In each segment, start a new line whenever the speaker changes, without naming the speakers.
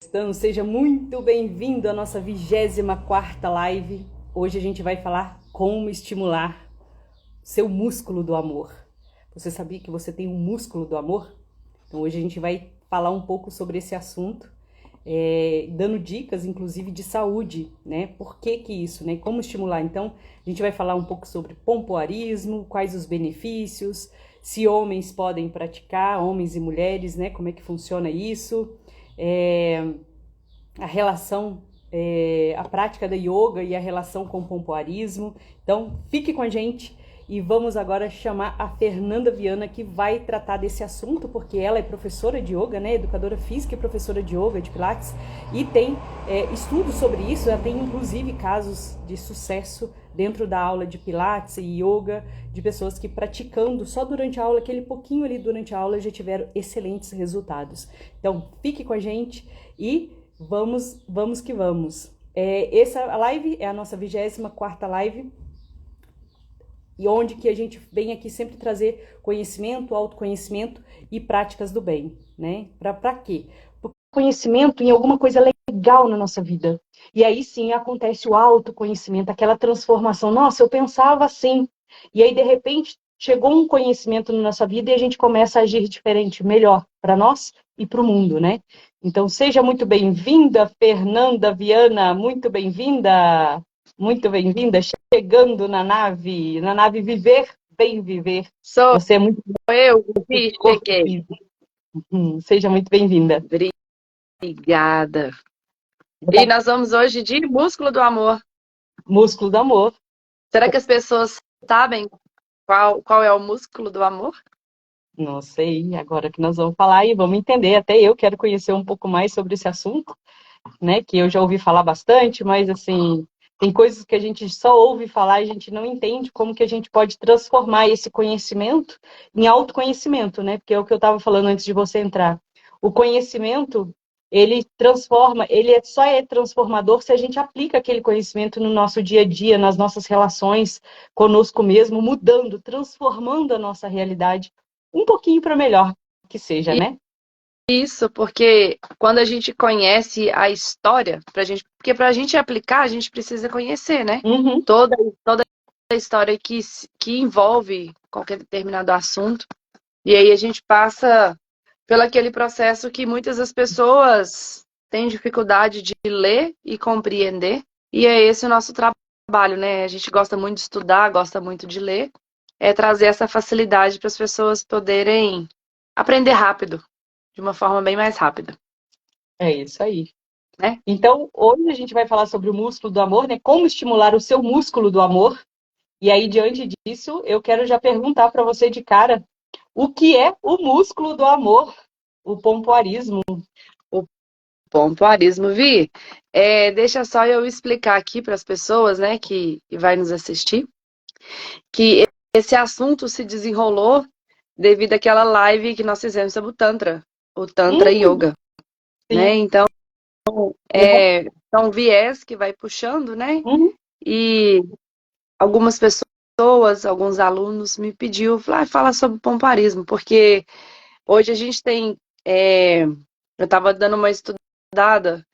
Então, seja muito bem-vindo à nossa 24ª live. Hoje a gente vai falar como estimular seu músculo do amor. Você sabia que você tem um músculo do amor? Então hoje a gente vai falar um pouco sobre esse assunto, dando dicas, inclusive, de saúde, né? Por que isso, né? Como estimular? Então, a gente vai falar um pouco sobre pompoarismo, quais os benefícios, se homens podem praticar, homens e mulheres, né? Como é que funciona isso? A relação, a prática da yoga e a relação com o pompoarismo. Então, fique com a gente e vamos agora chamar a Fernanda Viana, que vai tratar desse assunto, porque ela é professora de yoga, né? Educadora física e professora de yoga, de pilates, e tem estudos sobre isso, ela tem inclusive casos de sucesso dentro da aula de pilates e yoga, de pessoas que praticando só durante a aula, aquele pouquinho ali durante a aula, já tiveram excelentes resultados. Então, fique com a gente e vamos que vamos. Essa live é a nossa 24ª live, e onde que a gente vem aqui sempre trazer conhecimento, autoconhecimento e práticas do bem, né? Para quê? Porque conhecimento em alguma coisa legal na nossa vida. E aí sim acontece o autoconhecimento, aquela transformação. Nossa, eu pensava assim. E aí, de repente, chegou um conhecimento na nossa vida e a gente começa a agir diferente, melhor para nós e para o mundo, né? Então, seja muito bem-vinda, Fernanda Viana, muito bem-vinda. Muito bem-vinda, chegando na nave Viver, Bem Viver.
Sou
Você é muito
eu
do
que
corpo
cheguei.
físico. Seja muito bem-vinda.
Obrigada. E nós vamos hoje de músculo do amor.
Músculo do amor.
Será que as pessoas sabem qual é o músculo do amor?
Não sei, agora que nós vamos falar e vamos entender. Até eu quero conhecer um pouco mais sobre esse assunto, né? Que eu já ouvi falar bastante, mas assim, tem coisas que a gente só ouve falar e a gente não entende como que a gente pode transformar esse conhecimento em autoconhecimento, né? Porque é o que eu estava falando antes de você entrar. O conhecimento, ele transforma, só é transformador se a gente aplica aquele conhecimento no nosso dia a dia, nas nossas relações conosco mesmo, mudando, transformando a nossa realidade um pouquinho para melhor que seja, né?
Isso, porque quando a gente conhece a história, porque para a gente aplicar, a gente precisa conhecer, né?
Uhum,
Toda a história que envolve qualquer determinado assunto. E aí a gente passa pelo aquele processo que muitas das pessoas têm dificuldade de ler e compreender. E é esse o nosso trabalho, né? A gente gosta muito de estudar, gosta muito de ler. É trazer essa facilidade para as pessoas poderem aprender rápido, de uma forma bem mais rápida,
é isso aí.
né?
Então, hoje a gente vai falar sobre o músculo do amor, né? Como estimular o seu músculo do amor. E aí, diante disso, eu quero já perguntar para você de cara, o que é o músculo do amor? O pompoarismo.
O pompoarismo, Vi. Deixa só eu explicar aqui para as pessoas, né, que vai nos assistir, que esse assunto se desenrolou devido àquela live que nós fizemos sobre o Tantra Yoga, né?
Sim.
Então,
Uhum,
é um viés que vai puxando, né?
uhum,
E algumas pessoas, alguns alunos me pediu, fala sobre pompoarismo, porque hoje a gente tem, eu estava dando uma estudada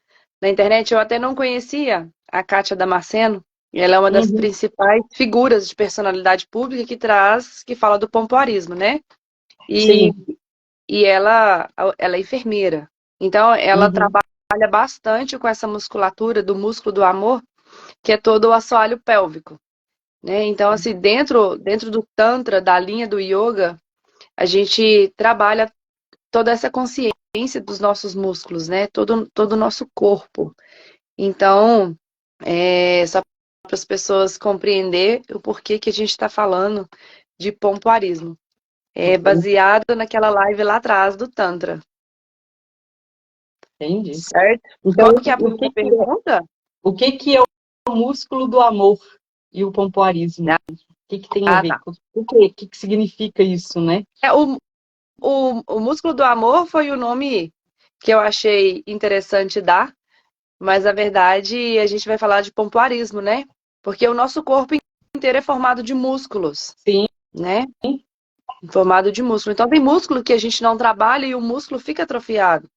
na internet, eu até não conhecia a Kátia Damasceno, e ela é uma das
uhum.
principais figuras de personalidade pública que fala do pompoarismo, né? E,
Sim.
e ela é enfermeira. Então, ela
Uhum,
trabalha bastante com essa musculatura do músculo do amor, que é todo o assoalho pélvico, né? Então, assim, dentro do Tantra, da linha do Yoga, a gente trabalha toda essa consciência dos nossos músculos, né? Todo o nosso corpo. Então, só para as pessoas compreender o porquê que a gente está falando de pompoarismo. É baseado naquela live lá atrás do Tantra,
entendi.
certo?
Então,
Qual que é a
o
primeira
que que é,
pergunta?
o músculo do amor e o pompoarismo? O que tem a ver?
Tá.
O que significa isso, né?
É, o músculo do amor foi o nome que eu achei interessante dar, mas na verdade a gente vai falar de pompoarismo, né? Porque o nosso corpo inteiro é formado de músculos,
Sim.
né? Formado de músculo. Então tem músculo que a gente não trabalha e o músculo fica atrofiado.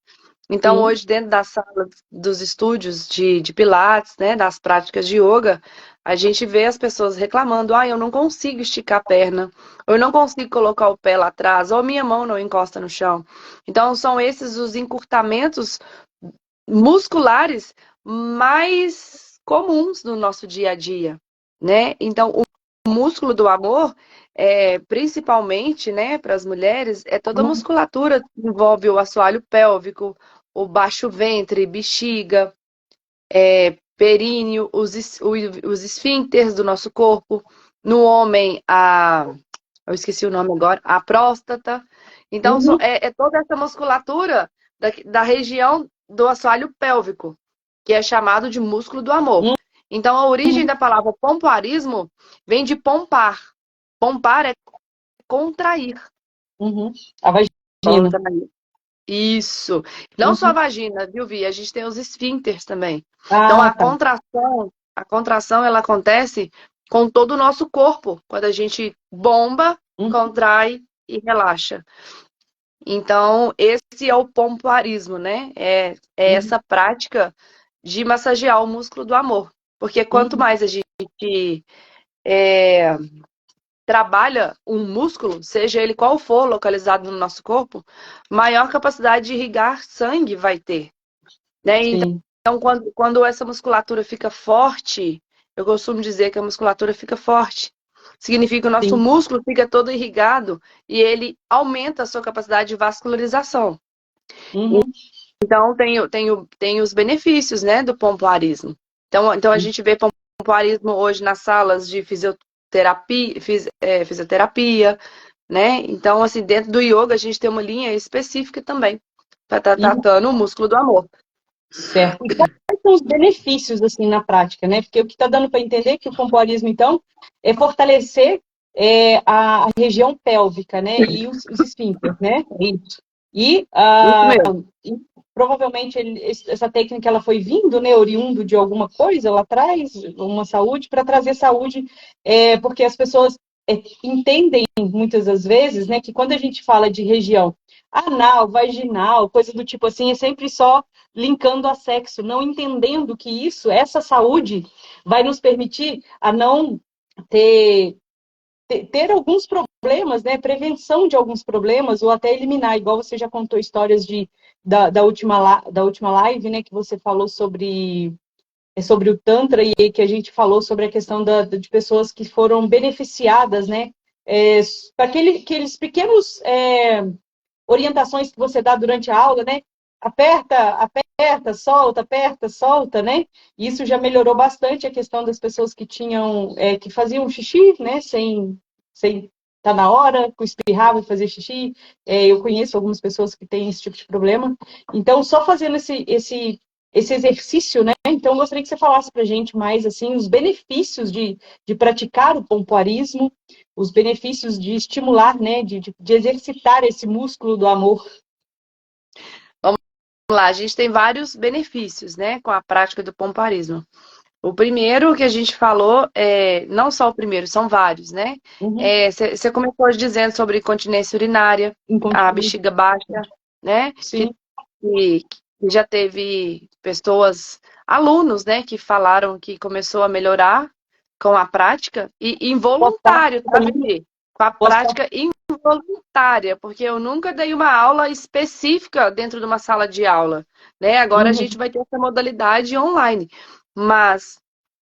Então,
sim.
hoje, dentro das salas dos estúdios de Pilates, né, das práticas de yoga, a gente vê as pessoas reclamando: ah, eu não consigo esticar a perna, ou eu não consigo colocar o pé lá atrás, ou minha mão não encosta no chão. Então, são esses os encurtamentos musculares mais comuns no nosso dia a dia, né? Então, o músculo do amor, principalmente, né, para as mulheres, é toda a
Uhum.
musculatura que envolve o assoalho pélvico, o baixo ventre, bexiga, períneo, os esfíncteres do nosso corpo. No homem, eu esqueci o nome agora, a próstata. Então,
Uhum.
é toda essa musculatura da região do assoalho pélvico, que é chamado de músculo do amor. Então, a origem
Uhum.
da palavra pompoarismo vem de pompar. Pompar é contrair.
Uhum. A vagina.
Contrair. Isso. Não só a
Uhum.
vagina, viu, Vi? A gente tem os esfíncteres também. Então,
Ah, tá.
a contração, ela acontece com todo o nosso corpo. Quando a gente bomba,
Uhum.
contrai e relaxa. Então, esse é o pompoarismo, né? É
Uhum.
essa prática de massagear o músculo do amor. Porque quanto
Uhum.
mais a gente é, trabalha um músculo, seja ele qual for localizado no nosso corpo, maior capacidade de irrigar sangue vai ter, né?
Sim.
Então, quando essa musculatura fica forte, eu costumo dizer que a musculatura fica forte. Significa que o nosso
Sim.
músculo fica todo irrigado e ele aumenta a sua capacidade de vascularização.
Uhum.
Então, tem os benefícios, né, do pompoarismo. Então, a gente vê pompoarismo hoje nas salas de fisioterapia, né? Então, assim, dentro do yoga, a gente tem uma linha específica também para estar
Uhum.
tratando o músculo do amor.
Certo. E quais são os benefícios, assim, na prática, né? Porque o que está dando para entender é que o pompoarismo, então, é fortalecer a região pélvica, né? E os esfíncteres, né? É isso. E,
Isso mesmo.
e provavelmente essa técnica ela foi vindo, né? Oriundo de alguma coisa lá atrás, uma saúde, para trazer saúde, porque as pessoas entendem muitas das vezes, né? Que quando a gente fala de região anal, vaginal, coisa do tipo assim, é sempre só linkando a sexo, não entendendo que essa saúde, vai nos permitir a não ter alguns problemas, né? Prevenção de alguns problemas, ou até eliminar, igual você já contou histórias da última live, né? Que você falou sobre o Tantra e que a gente falou sobre a questão de pessoas que foram beneficiadas, né? Para aqueles pequenos orientações que você dá durante a aula, né? Aperta, solta, né? Isso já melhorou bastante a questão das pessoas que que faziam xixi, né? Sem estar na hora, espirravam e fazer xixi. Eu conheço algumas pessoas que têm esse tipo de problema. Então, só fazendo esse exercício, né? Então, eu gostaria que você falasse para a gente mais assim os benefícios de praticar o pompoarismo, os benefícios de estimular, né? De exercitar esse músculo do amor.
Vamos lá, a gente tem vários benefícios, né, com a prática do pomparismo. O primeiro que a gente falou, não só o primeiro, são vários, né?
Uhum.
Você começou dizendo sobre incontinência urinária, a
Incontinência.
bexiga baixa, né?
Sim.
Que já teve pessoas, alunos, né, que falaram que começou a melhorar com a prática, e involuntário, tá,
Pós-parto.
Vivi? Com a
Pós-parto.
prática involuntária, porque eu nunca dei uma aula específica dentro de uma sala de aula, né? Agora a gente
Uhum.
vai ter essa modalidade online, mas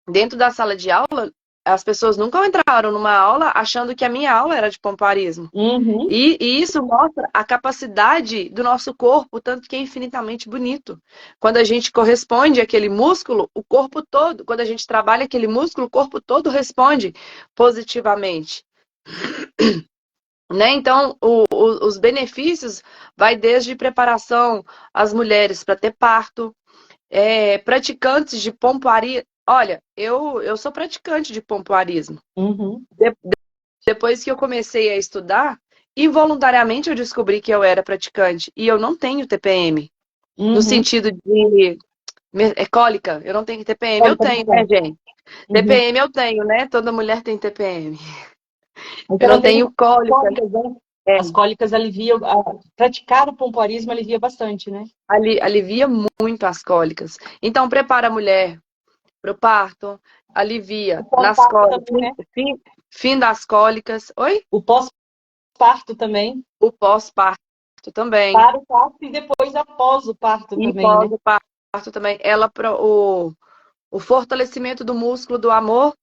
dentro da sala de aula, as pessoas nunca entraram numa aula achando que a minha aula era de pomparismo.
Uhum.
E isso mostra a capacidade do nosso corpo, tanto que é infinitamente bonito. Quando a gente corresponde àquele músculo, o corpo todo, quando a gente trabalha aquele músculo, o corpo todo responde positivamente. Né? Então, os benefícios vai desde preparação às mulheres para ter parto, praticantes de pompoarismo. Olha, eu sou praticante de pompoarismo.
Uhum.
Depois que eu comecei a estudar, involuntariamente eu descobri que eu era praticante. E eu não tenho TPM. No
Uhum.
sentido de cólica, eu não tenho TPM. Eu
Cólica
tenho, né,
menstrual.
gente?
Uhum.
TPM eu tenho, né? Toda mulher tem TPM.
Mas
Eu
você
não
não tem
tenho cólica.
cólicas, né? As cólicas aliviam, praticar o pompoarismo alivia bastante, né?
Alivia muito as cólicas. Então, prepara a mulher para o parto,
O
alivia nas
pós-parto
cólicas,
também, né?
fim das cólicas. Oi?
O pós-parto também.
O pós-parto também.
Para o parto e depois após o parto
E
também, né?
pós o parto também. O fortalecimento do músculo do amor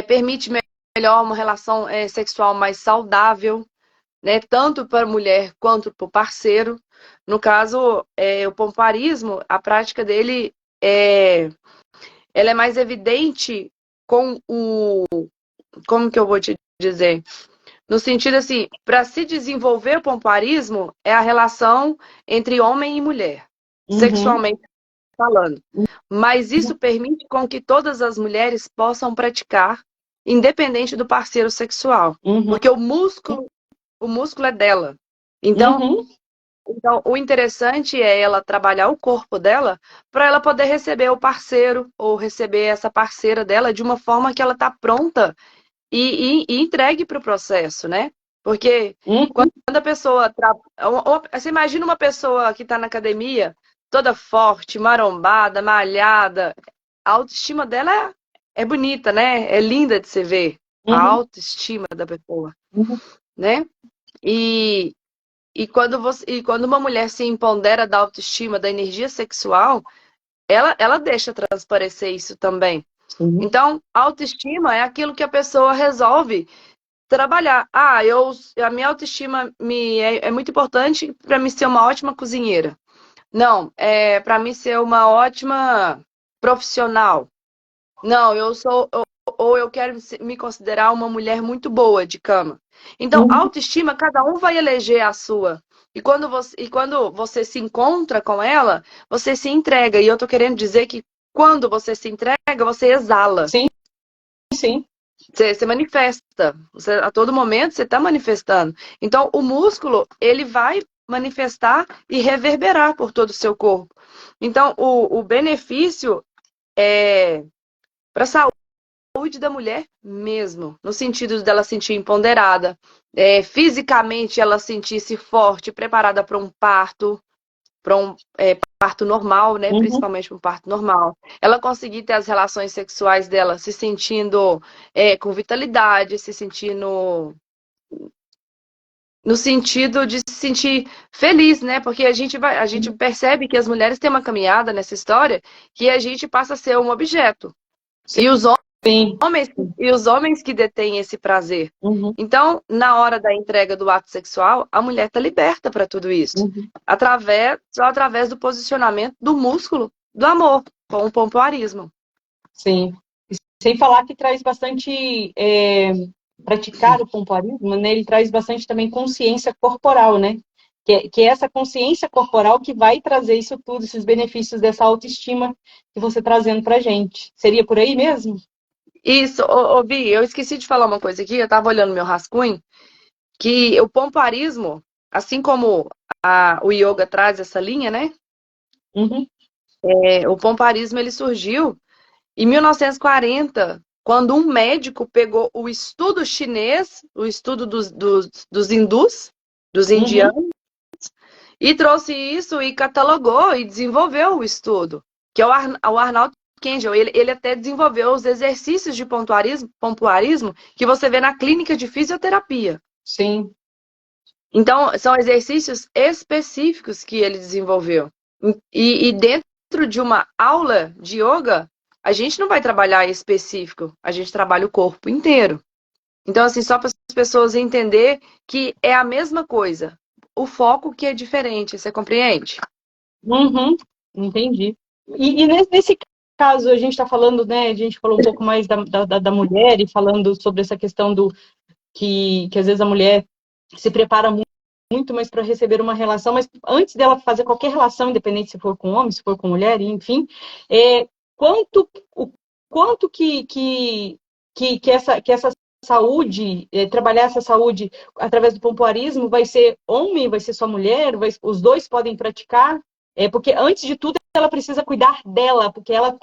permite melhor uma relação sexual mais saudável, né? Tanto para a mulher quanto para o parceiro. No caso, o pompoarismo, a prática dele ela é mais evidente com o. Como que eu vou te dizer? No sentido assim, para se desenvolver o pompoarismo, é a relação entre homem e mulher,
Uhum.
sexualmente falando. Mas isso permite com que todas as mulheres possam praticar, independente do parceiro sexual.
Uhum.
Porque o músculo é dela. Então,
Uhum.
então, o interessante é ela trabalhar o corpo dela para ela poder receber o parceiro ou receber essa parceira dela de uma forma que ela está pronta e entregue para o processo, né? Porque quando
Uhum.
a pessoa. Você imagina uma pessoa que está na academia, toda forte, marombada, malhada, a autoestima dela é bonita, né? É linda de se ver. A
Uhum.
autoestima da pessoa,
Uhum.
né? E, e quando uma mulher se empodera da autoestima, da energia sexual, ela deixa transparecer isso também.
Sim.
Então, autoestima é aquilo que a pessoa resolve trabalhar. A minha autoestima é muito importante para mim ser uma ótima cozinheira. Não, é para mim ser uma ótima profissional. Não, ou eu quero me considerar uma mulher muito boa de cama. Então,
Uhum.
autoestima, cada um vai eleger a sua. E quando você se encontra com ela, você se entrega. E eu tô querendo dizer que quando você se entrega, você exala.
Sim, sim.
Você manifesta. A todo momento você está manifestando. Então, o músculo, ele vai manifestar e reverberar por todo o seu corpo. Então, o benefício é para a saúde da mulher mesmo, no sentido dela se sentir empoderada, fisicamente ela sentir-se forte, preparada para um parto normal, né?
Uhum.
Principalmente para um parto normal. Ela conseguir ter as relações sexuais dela se sentindo com vitalidade, se sentindo no sentido de se sentir feliz, né? Porque a gente percebe que as mulheres têm uma caminhada nessa história que a gente passa a ser um objeto. E os
Sim.
homens e os homens que detêm esse prazer.
Uhum.
Então, na hora da entrega do ato sexual, a mulher está liberta para tudo isso,
Uhum.
só através do posicionamento do músculo do amor, com o pompoarismo.
Sim. Sem falar que traz bastante, praticar o pompoarismo, né? Ele traz bastante também consciência corporal, né? Que é essa consciência corporal que vai trazer isso tudo, esses benefícios dessa autoestima que você trazendo pra gente. Seria por aí mesmo?
Isso, Vi, eu esqueci de falar uma coisa aqui, eu estava olhando meu rascunho, que o pompoarismo, assim como o yoga traz essa linha, né?
Uhum.
O pompoarismo ele surgiu em 1940, quando um médico pegou o estudo chinês, o estudo dos hindus, dos
Uhum.
indianos, e trouxe isso e catalogou e desenvolveu o estudo, que é o Arnold Kengel. Ele até desenvolveu os exercícios de pompoarismo que você vê na clínica de fisioterapia.
Sim.
Então, são exercícios específicos que ele desenvolveu. E dentro de uma aula de yoga, a gente não vai trabalhar específico, a gente trabalha o corpo inteiro. Então, assim, só para as pessoas entender que é a mesma coisa. O foco que é diferente, você compreende?
Uhum. Entendi. E nesse caso, a gente está falando, né? A gente falou um pouco mais da mulher e falando sobre essa questão do que às vezes a mulher se prepara muito mais para receber uma relação, mas antes dela fazer qualquer relação, independente se for com homem, se for com mulher, enfim, é, quanto, o quanto que essa saúde, trabalhar essa saúde através do pompoarismo, vai ser homem, vai ser só mulher, os dois podem praticar, porque antes de tudo ela precisa cuidar dela, porque ela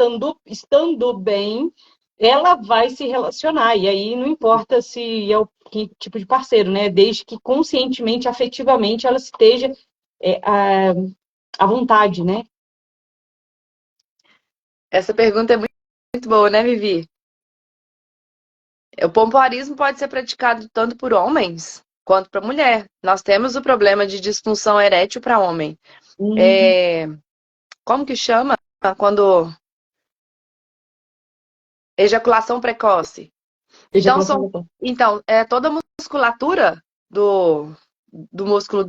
estando bem, ela vai se relacionar. E aí não importa se é o que tipo de parceiro, né? Desde que conscientemente, afetivamente, ela esteja à vontade, né?
Essa pergunta é muito boa, né, Vivi? O pompoarismo pode ser praticado tanto por homens quanto para mulher. Nós temos o problema de disfunção erétil para homem.
Hum,
É, como que chama? Quando ejaculação precoce. Então,
ejaculação precoce.
é toda a musculatura do músculo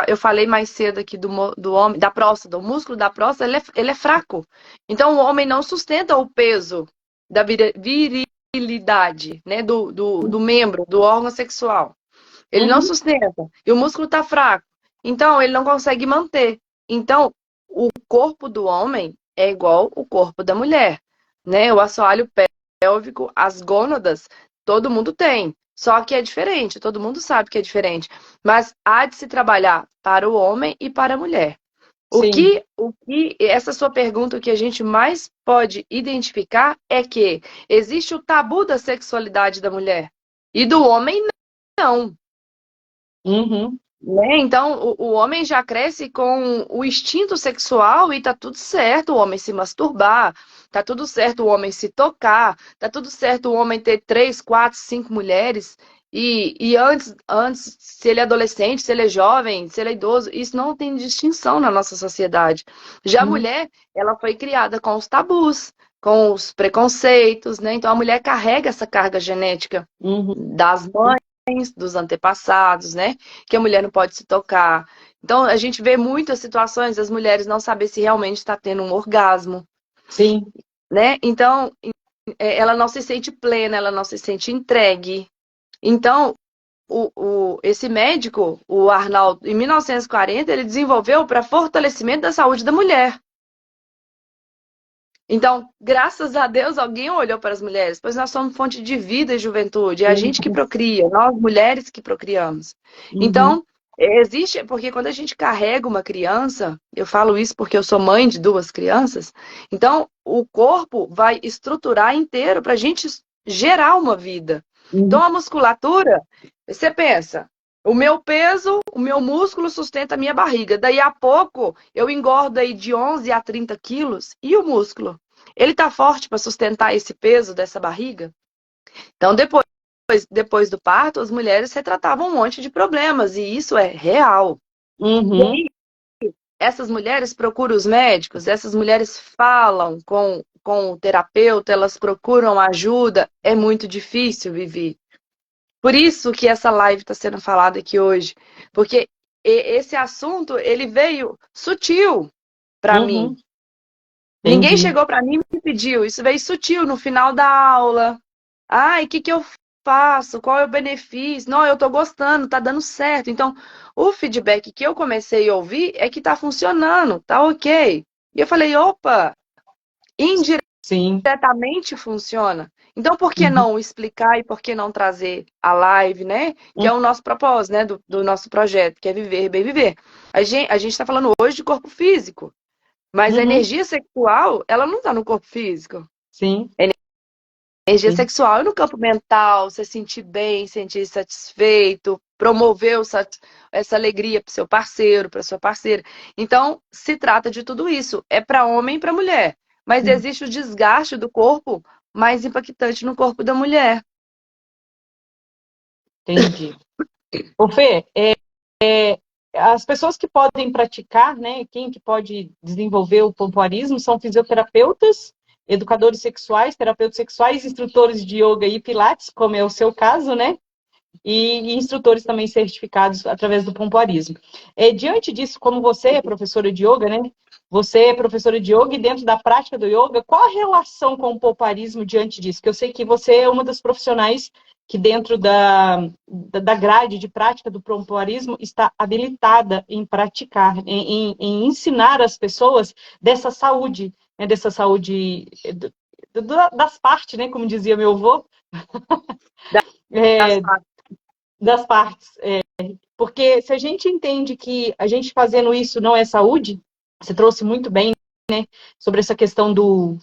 eu falei mais cedo aqui do homem, da próstata, o músculo da próstata, ele é fraco. Então, o homem não sustenta o peso da virilidade, né, do membro, do órgão sexual. Ele não
Uhum,
sustenta. E o músculo está fraco. Então, ele não consegue manter. Então, o corpo do homem é igual o corpo da mulher, né? O assoalho pélvico, as gônadas, todo mundo tem. Só que é diferente, todo mundo sabe que é diferente. Mas há de se trabalhar para o homem e para a mulher.
sim.
Essa sua pergunta, o que a gente mais pode identificar é que existe o tabu da sexualidade da mulher e do homem não.
Uhum,
Né? Então, o homem já cresce com o instinto sexual e tá tudo certo o homem se masturbar, tá tudo certo o homem se tocar, tá tudo certo o homem ter 3, 4, 5 mulheres. E antes, se ele é adolescente, se ele é jovem, se ele é idoso, isso não tem distinção na nossa sociedade. Já a
uhum,
mulher, ela foi criada com os tabus, com os preconceitos, né? Então, a mulher carrega essa carga genética
uhum,
das mães, dos antepassados, né? Que a mulher não pode se tocar. Então, a gente vê muitas situações das mulheres não saber se realmente está tendo um orgasmo,
sim.
né? Então, ela não se sente plena, ela não se sente entregue. Então, esse médico, o Arnaldo, em 1940, ele desenvolveu para fortalecimento da saúde da mulher. Então, graças a Deus, alguém olhou para as mulheres, pois nós somos fonte de vida e juventude, é a gente que
Uhum,
procria, nós mulheres que procriamos.
uhum,
Então, existe, porque quando a gente carrega uma criança, eu falo isso porque eu sou mãe de 2 crianças, então o corpo vai estruturar inteiro para a gente gerar uma vida.
uhum,
Então, a musculatura, você pensa, o meu peso, o meu músculo sustenta a minha barriga. Daí a pouco eu engordo aí de 11 a 30 quilos. E o músculo? Ele tá forte para sustentar esse peso dessa barriga? Então, depois do parto, as mulheres retratavam um monte de problemas. E isso é real. E
uhum,
aí, essas mulheres procuram os médicos, essas mulheres falam com o terapeuta, elas procuram ajuda. É muito difícil, Vivi. Por isso que essa live está sendo falada aqui hoje, porque esse assunto ele veio sutil para
uhum,
mim. Ninguém
entendi.
chegou para mim e me pediu. Isso veio sutil no final da aula. Ai, o que que eu faço? Qual é o benefício? Não, eu estou gostando, está dando certo. Então, o feedback que eu comecei a ouvir é que está funcionando, tá ok. E eu falei, opa,
Sim.
diretamente funciona. Então, por que
Uhum,
não explicar e por que não trazer a live, né? Que é o nosso propósito, né? Do nosso projeto, que é viver, bem viver. A gente está falando hoje de corpo físico, mas a
uhum,
energia sexual, ela não está no corpo físico.
sim,
A energia
sim.
sexual é no campo mental, você sentir bem, sentir satisfeito, promover essa alegria para seu parceiro, para sua parceira. Então, se trata de tudo isso. É para homem e para mulher. Mas
Uhum,
existe o desgaste do corpo mais impactante no corpo da mulher.
entendi. Ô, Fê, as pessoas que podem praticar, né, quem que pode desenvolver o pompoarismo são fisioterapeutas, educadores sexuais, terapeutas sexuais, instrutores de yoga e pilates, como é o seu caso, né? E instrutores também certificados através do pompoarismo. Diante disso, como você é professora de yoga, né? Você é professora de yoga e dentro da prática do yoga, qual a relação com o pompoarismo diante disso? Que eu sei que você é uma das profissionais que dentro da grade de prática do pompoarismo está habilitada em praticar, em ensinar as pessoas dessa saúde, né, dessa saúde das partes, né, como dizia meu avô,
Das
é,
partes.
das partes. Porque se a gente entende que a gente fazendo isso não é saúde, você trouxe muito bem, né, sobre essa questão do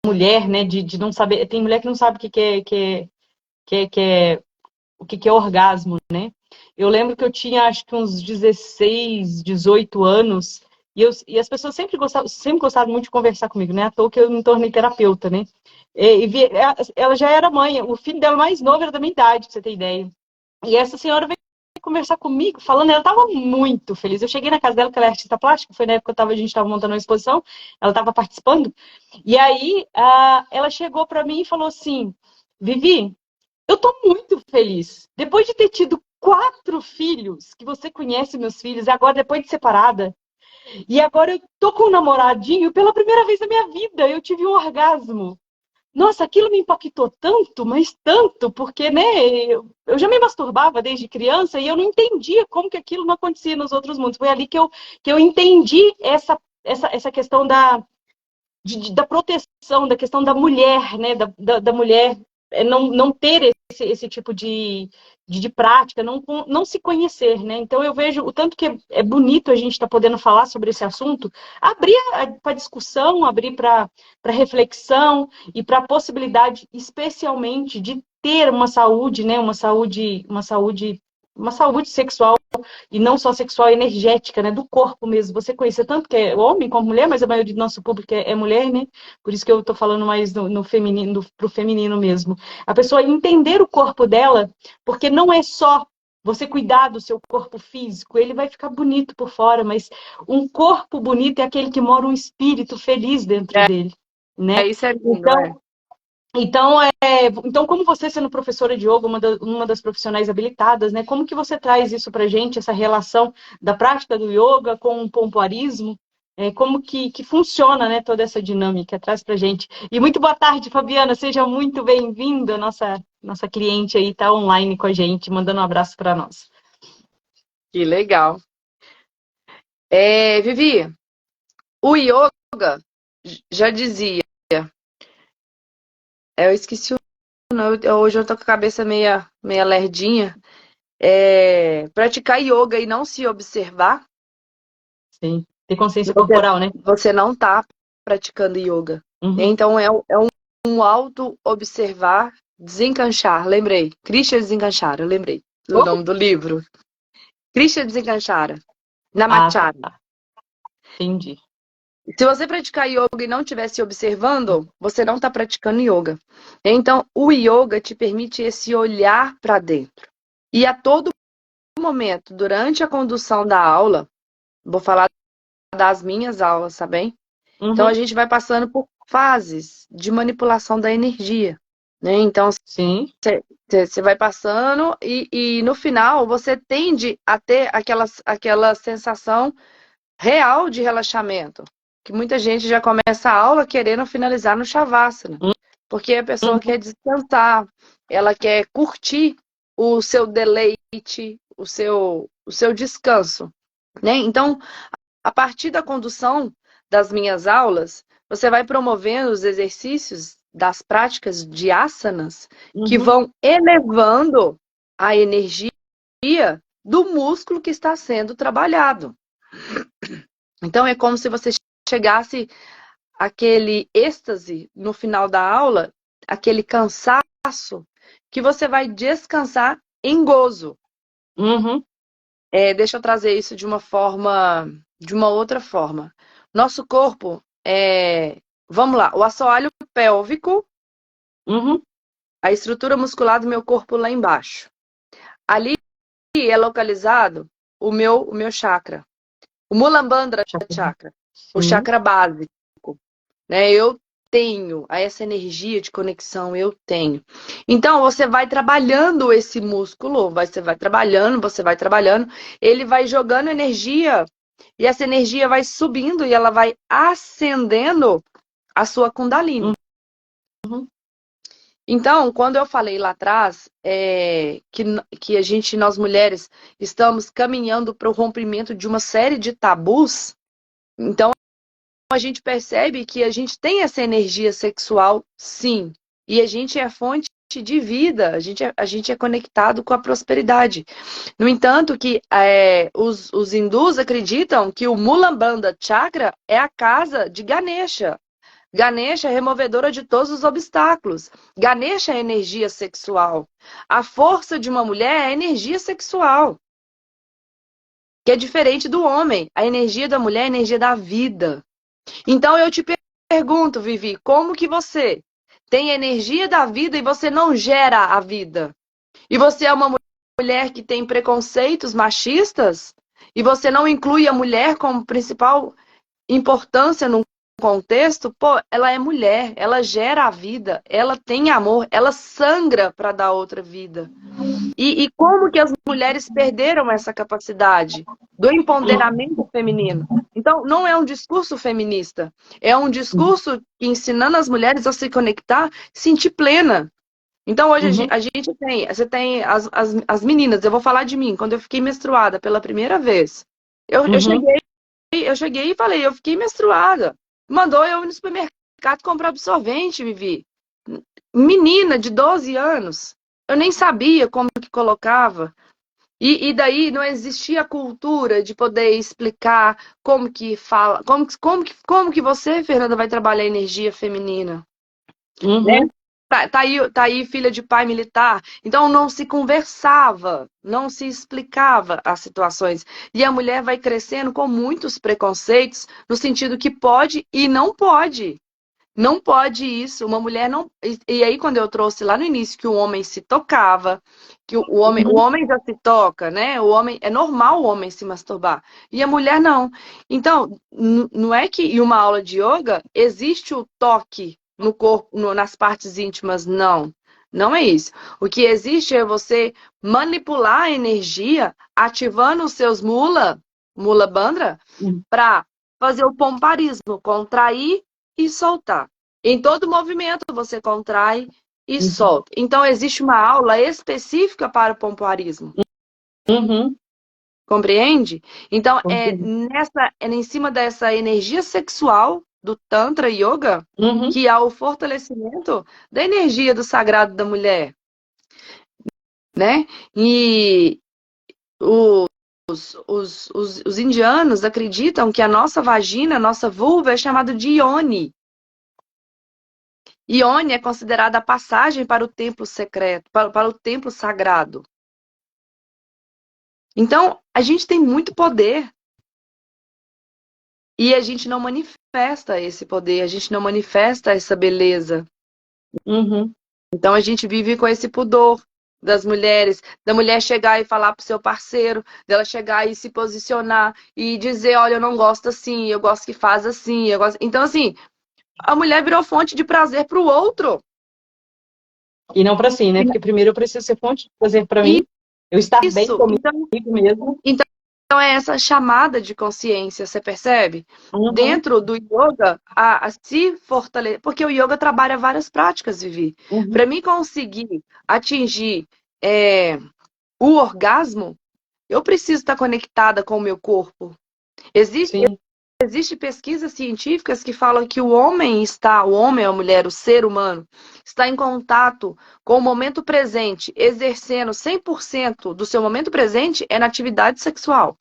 mulher, né, de não saber, tem mulher que não sabe o que é orgasmo, né? Eu lembro que eu tinha, acho que uns 16, 18 anos, e as pessoas sempre gostaram muito de conversar comigo, né? À toa que eu me tornei terapeuta, né? Ela já era mãe, o filho dela mais novo era da minha idade, pra você ter ideia. E essa senhora veio conversar comigo, falando, ela estava muito feliz. Eu cheguei na casa dela, que ela é artista plástica, foi na época que a gente estava montando uma exposição, ela estava participando, e aí ela chegou para mim e falou assim, Vivi, eu tô muito feliz. Depois de ter tido 4 filhos, que você conhece meus filhos, e agora depois de separada, e agora eu tô com um namoradinho, pela primeira vez na minha vida, eu tive um orgasmo. Nossa, aquilo me impactou tanto, mas tanto, porque, né, eu já me masturbava desde criança e eu não entendia como que aquilo não acontecia nos outros mundos. Foi ali que eu entendi essa questão da proteção, da questão da mulher, né? Da mulher não ter esse tipo de prática, não se conhecer, né? Então eu vejo o tanto que é bonito a gente estar podendo falar sobre esse assunto, abrir para discussão, abrir para reflexão e para a possibilidade, especialmente, de ter uma saúde, né? Uma saúde sexual e não só sexual, energética, né, do corpo mesmo. Você conhecer tanto que é homem como mulher, mas a maioria do nosso público é mulher, né? Por isso que eu estou falando mais no feminino, pro feminino mesmo. A pessoa entender o corpo dela, porque não é só você cuidar do seu corpo físico, ele vai ficar bonito por fora, mas um corpo bonito é aquele que mora um espírito feliz dentro dele, né?
Isso é lindo,
Então, então, como você sendo professora de yoga, uma das profissionais habilitadas, né? Como que você traz isso para a gente, essa relação da prática do yoga com o pompoarismo? Como que funciona, né, toda essa dinâmica? Traz para a gente. E muito boa tarde, Fabiana. Seja muito bem-vinda. Nossa cliente aí está online com a gente, mandando um abraço para nós.
Que legal. Vivi, o yoga já dizia, eu esqueci o nome, hoje eu tô com a cabeça meia lerdinha. Praticar yoga e não se observar,
Sim, ter consciência corporal, né?
você não tá praticando yoga.
Uhum.
Então é um auto-observar, desencanchar. Lembrei. Krishna Desencanchara, eu lembrei do
Oh!
nome do livro. Krishna Desencanchara.
Ah,
Namachara.
tá. Entendi.
Se você praticar yoga e não estiver se observando, você não está praticando yoga. Então, o yoga te permite esse olhar para dentro. E a todo momento, durante a condução da aula, vou falar das minhas aulas, tá bem? Então, a gente vai passando por fases de manipulação da energia, né? Então,
Sim.
você vai passando e no final você tende a ter aquela sensação real de relaxamento. Que muita gente já começa a aula querendo finalizar no Shavasana. Porque a pessoa quer descansar, ela quer curtir o seu deleite, o seu descanso, né? Então, a partir da condução das minhas aulas, você vai promovendo os exercícios das práticas de asanas que vão elevando a energia do músculo que está sendo trabalhado. Então, é como se você chegasse àquele êxtase no final da aula, aquele cansaço, que você vai descansar em gozo. Deixa eu trazer isso de uma outra forma. Nosso corpo vamos lá, o assoalho pélvico, a estrutura muscular do meu corpo lá embaixo. Ali é localizado o meu chakra, o Mulambandra chakra, o chakra básico, né? Eu tenho essa energia de conexão, eu tenho. Então, você vai trabalhando esse músculo, você vai trabalhando, ele vai jogando energia, e essa energia vai subindo e ela vai acendendo a sua Kundalini. Então, quando eu falei lá atrás que nós mulheres, estamos caminhando para o rompimento de uma série de tabus, então a gente percebe que a gente tem essa energia sexual, sim, e a gente é fonte de vida, a gente é conectado com a prosperidade. No entanto, que os hindus acreditam que o Mulambandha Chakra é a casa de Ganesha, Ganesha é removedora de todos os obstáculos. Ganesha é energia sexual. A força de uma mulher é energia sexual, que é diferente do homem. A energia da mulher é a energia da vida. Então eu te pergunto, Vivi, como que você tem a energia da vida e você não gera a vida? E você é uma mulher que tem preconceitos machistas e você não inclui a mulher como principal importância num contexto, pô, ela é mulher, ela gera a vida, ela tem amor, ela sangra para dar outra vida. E como que as mulheres perderam essa capacidade do empoderamento feminino? Então, não é um discurso feminista, é um discurso ensinando as mulheres a se conectar, sentir plena. Então, hoje a gente tem, você tem as meninas, eu vou falar de mim, quando eu fiquei menstruada pela primeira vez, eu cheguei e falei, eu fiquei menstruada. Mandou eu ir no supermercado comprar absorvente, Vivi. Menina de 12 anos. Eu nem sabia como que colocava. E daí não existia a cultura de poder explicar como que fala, como que você, Fernanda, vai trabalhar a energia feminina. Né? Tá aí filha de pai militar. Então não se conversava, não se explicava as situações. E a mulher vai crescendo com muitos preconceitos, no sentido que pode e não pode. Não pode isso, uma mulher não. E aí, quando eu trouxe lá no início que o homem se tocava, que o homem já se toca, né? O homem é normal o homem se masturbar. E a mulher não. Então, não é que em uma aula de yoga existe o toque no corpo, nas partes íntimas, não. Não é isso. O que existe é você manipular a energia, ativando os seus mula bandra, para fazer o pomparismo, contrair e soltar. Em todo movimento você contrai e solta. Então existe uma aula específica para o pompoarismo. Compreende? Então é em cima dessa energia sexual do Tantra Yoga que há o fortalecimento da energia do sagrado da mulher, né? E os indianos acreditam que a nossa vagina, a nossa vulva é chamada de Yoni. Ione é considerada a passagem para o templo secreto, para o templo sagrado. Então, a gente tem muito poder. E a gente não manifesta esse poder, a gente não manifesta essa beleza. Então, a gente vive com esse pudor das mulheres, da mulher chegar e falar pro seu parceiro, dela chegar e se posicionar e dizer, olha, eu não gosto assim, eu gosto que faz assim, eu gosto... Então, assim, a mulher virou fonte de prazer para o outro.
E não para si, né? Porque primeiro eu preciso ser fonte de prazer para mim, eu estar bem comigo mesmo.
Então é essa chamada de consciência, você percebe? Dentro do yoga, a se fortalecer, porque o yoga trabalha várias práticas, Vivi. Para mim conseguir atingir o orgasmo, eu preciso estar conectada com o meu corpo. Existem pesquisas científicas que falam que o homem, a mulher, o ser humano, está em contato com o momento presente, exercendo 100% do seu momento presente na atividade sexual.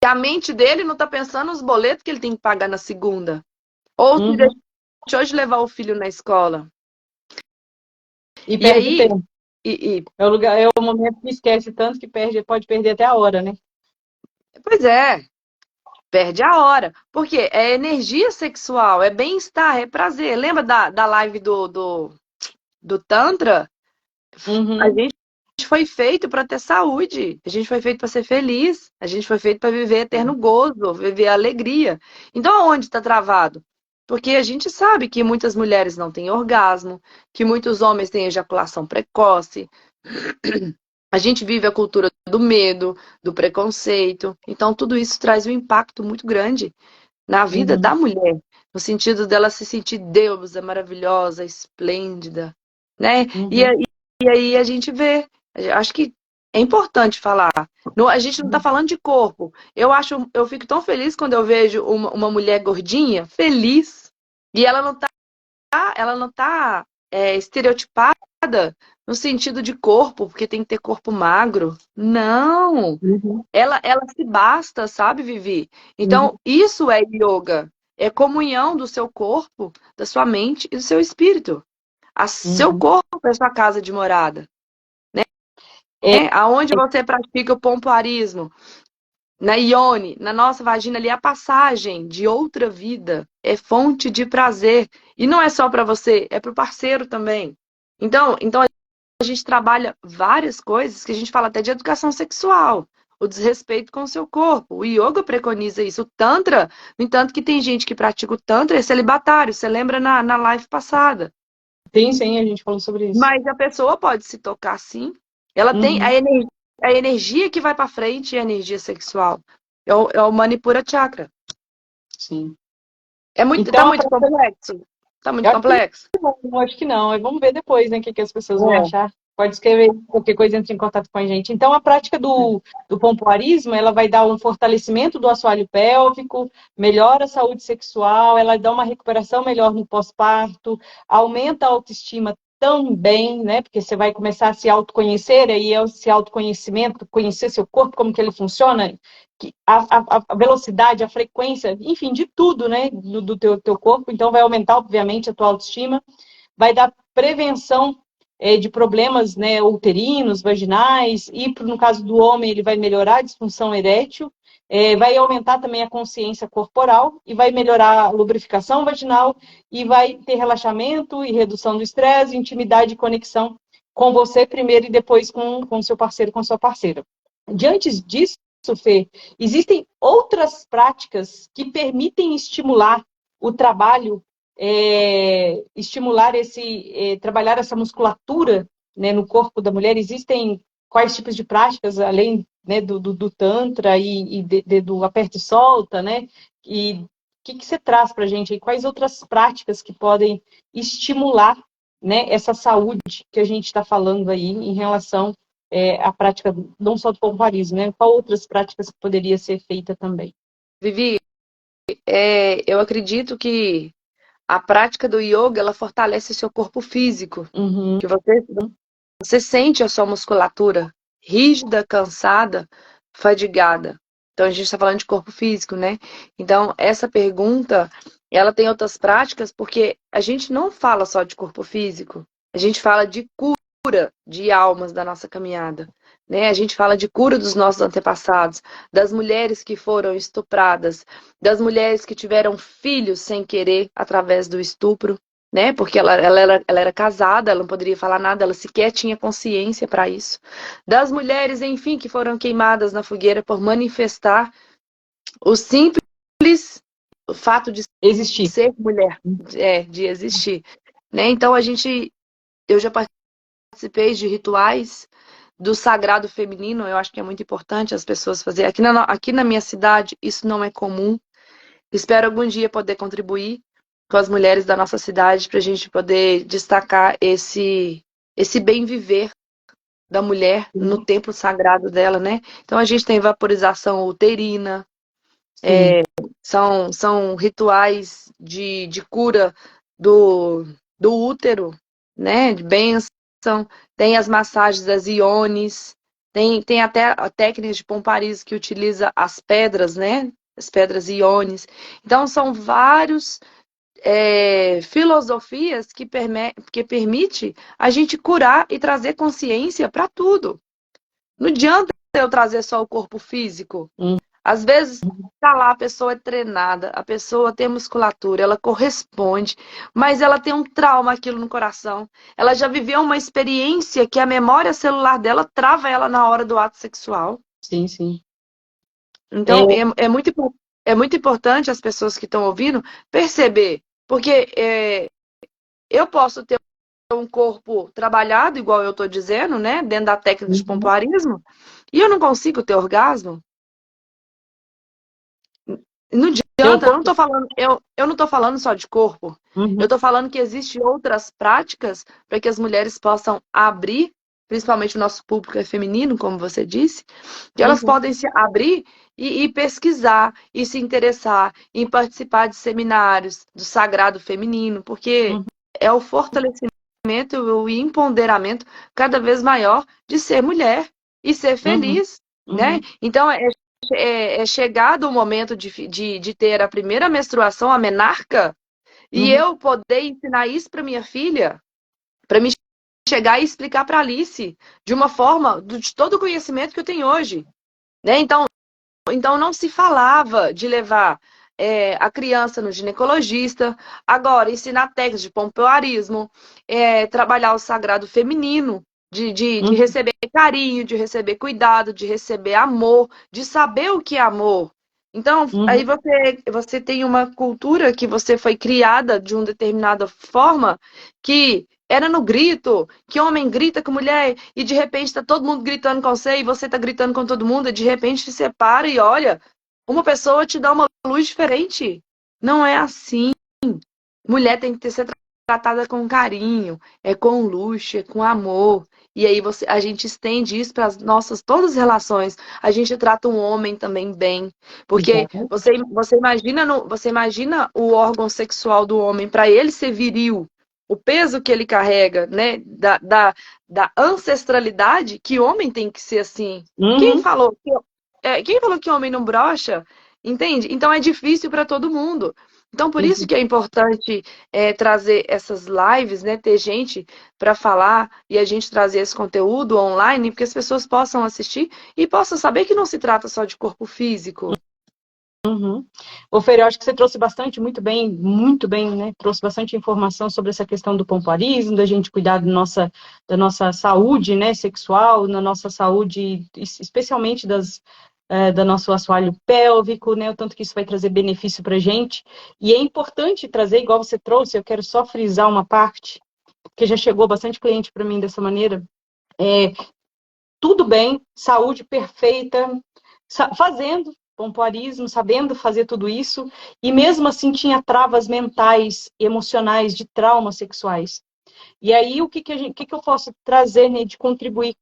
Que a mente dele não está pensando nos boletos que ele tem que pagar na segunda. Ou se deixou de levar o filho na escola.
E perde tempo. É o momento que esquece tanto que pode perder até a hora, né?
Pois é. Perde a hora. Porque é energia sexual, é bem-estar, é prazer. Lembra da live do Tantra? A gente foi feito para ter saúde. A gente foi feito para ser feliz. A gente foi feito para viver eterno gozo, viver alegria. Então, aonde está travado? Porque a gente sabe que muitas mulheres não têm orgasmo, que muitos homens têm ejaculação precoce. A gente vive a cultura do medo, do preconceito. Então, tudo isso traz um impacto muito grande na vida da mulher, no sentido dela se sentir deusa, maravilhosa, esplêndida, né? E aí a gente vê, acho que é importante falar. A gente não está falando de corpo. Eu fico tão feliz quando eu vejo uma mulher gordinha, feliz, e ela não tá estereotipada no sentido de corpo, porque tem que ter corpo magro. Não! Ela se basta, sabe, Vivi? Então, isso é yoga. é comunhão do seu corpo, da sua mente e do seu espírito. Seu
Uhum.
corpo é sua casa de morada. Aonde você pratica o pompoarismo, na ione, na nossa vagina ali, a passagem de outra vida é fonte de prazer. E não é só para você, é para o parceiro também. Então a gente trabalha várias coisas que a gente fala até de educação sexual, o desrespeito com o seu corpo. O yoga preconiza isso. O tantra, no entanto que tem gente que pratica o tantra, é celibatário. Você lembra na live passada?
Sim, a gente falou sobre isso.
Mas a pessoa pode se tocar sim. Ela tem
Uhum.
a energia que vai para frente é a energia sexual. É o Manipura Chakra.
Sim.
Tá
Então,
muito complexo. Tá muito
eu acho que
complexo.
não, eu acho que não. Vamos ver depois, né, o que, que as pessoas vão
É.
achar. Pode escrever qualquer coisa, entre em contato com a gente. Então, a prática do pompoarismo, ela vai dar um fortalecimento do assoalho pélvico, melhora a saúde sexual, ela dá uma recuperação melhor no pós-parto, aumenta a autoestima também, né? Porque você vai começar a se autoconhecer, aí é esse autoconhecimento, conhecer seu corpo, como que ele funciona, a velocidade, a frequência, enfim, de tudo, né? Do teu corpo. Então, vai aumentar, obviamente, a tua autoestima, vai dar prevenção de problemas, né, uterinos, vaginais, e no caso do homem ele vai melhorar a disfunção erétil, vai aumentar também a consciência corporal e vai melhorar a lubrificação vaginal e vai ter relaxamento e redução do estresse, intimidade e conexão com você primeiro e depois com seu parceiro, com sua parceira. Diante disso, Fê, existem outras práticas que permitem estimular o trabalho estimular trabalhar essa musculatura, né, no corpo da mulher. Existem quais tipos de práticas, além, né, do tantra e do aperta e solta, né? E o que você traz para a gente aí? Quais outras práticas que podem estimular, né, essa saúde que a gente está falando aí em relação à prática não só do pompoarismo, né? Qual outras práticas que poderia ser feita também?
Vivi, eu acredito que a prática do yoga, ela fortalece o seu corpo físico.
Uhum.
Que você sente a sua musculatura rígida, cansada, fadigada. Então, a gente está falando de corpo físico, né? Então, essa pergunta, ela tem outras práticas, porque a gente não fala só de corpo físico, a gente fala de cura de almas da nossa caminhada, né? A gente fala de cura dos nossos antepassados, das mulheres que foram estupradas, das mulheres que tiveram filhos sem querer através do estupro, né? Porque ela era casada, ela não poderia falar nada, ela sequer tinha consciência para isso. Das mulheres, enfim, que foram queimadas na fogueira por manifestar o simples fato de
Existir.
ser mulher, de existir, né? Então eu já participei de rituais do sagrado feminino, eu acho que é muito importante as pessoas fazerem. Aqui na minha cidade, isso não é comum. Espero algum dia poder contribuir com as mulheres da nossa cidade para a gente poder destacar esse bem viver da mulher no templo sagrado dela, né? Então a gente tem vaporização uterina,
Sim.
são rituais de cura do útero, né? De bênção, tem as massagens das iones, tem até a técnica de pomparismo que utiliza as pedras, né? As pedras iones. Então são vários filosofias que permite a gente curar e trazer consciência para tudo. Não adianta eu trazer só o corpo físico.
Hum.
Às vezes, tá lá, a pessoa é treinada, a pessoa tem musculatura, ela corresponde, mas ela tem um trauma aquilo no coração. Ela já viveu uma experiência que a memória celular dela trava ela na hora do ato sexual.
Sim.
Então, é muito importante as pessoas que estão ouvindo perceber, porque eu posso ter um corpo trabalhado, igual eu estou dizendo, né, dentro da técnica de
Uhum.
pompoarismo, e eu não consigo ter orgasmo. Não
Tem um
adianta,
corpo.
eu não tô falando só de corpo. Eu
Uhum.
tô falando que existem outras práticas para que as mulheres possam abrir, principalmente o nosso público é feminino, como você disse, que elas
Uhum.
podem se abrir e pesquisar e se interessar em participar de seminários do sagrado feminino, porque
Uhum.
é o fortalecimento e o empoderamento cada vez maior de ser mulher e ser
Uhum.
feliz, né?
Uhum.
Então, é chegado o momento de ter a primeira menstruação, a menarca, e eu poder ensinar isso para minha filha, para me chegar e explicar para Alice de uma forma de todo o conhecimento que eu tenho hoje, né? Então não se falava de levar a criança no ginecologista, agora ensinar técnicas de pompoarismo, trabalhar o sagrado feminino, de receber carinho, de receber cuidado, de receber amor, de saber o que é amor. Então, aí você tem uma cultura que você foi criada de uma determinada forma que era no grito, que homem grita com mulher e de repente tá todo mundo gritando com você e você tá gritando com todo mundo e de repente se separa e olha, uma pessoa te dá uma luz diferente. Não é assim. Mulher tem que ser tratada com carinho, é com luxo, é com amor. E aí a gente estende isso para as nossas todas as relações. A gente trata um homem também bem, porque você imagina o órgão sexual do homem para ele ser viril, o peso que ele carrega, né, da ancestralidade, que homem tem que ser assim. Quem falou que homem não brocha? Entende? Então é difícil para todo mundo. Então, por isso que é importante trazer essas lives, né? Ter gente para falar e a gente trazer esse conteúdo online, porque as pessoas possam assistir e possam saber que não se trata só de corpo físico.
Ô, Fer, eu acho que você trouxe muito bem, né? Trouxe bastante informação sobre essa questão do pompoarismo, da gente cuidar da nossa saúde, né, sexual, na nossa saúde, especialmente do nosso assoalho pélvico, né? O tanto que isso vai trazer benefício pra gente. E é importante trazer, igual você trouxe, eu quero só frisar uma parte, porque já chegou bastante cliente para mim dessa maneira. Tudo bem, saúde perfeita, fazendo pompoarismo, sabendo fazer tudo isso, e mesmo assim tinha travas mentais, emocionais, de traumas sexuais. E aí, o que eu posso trazer, né, de contribuir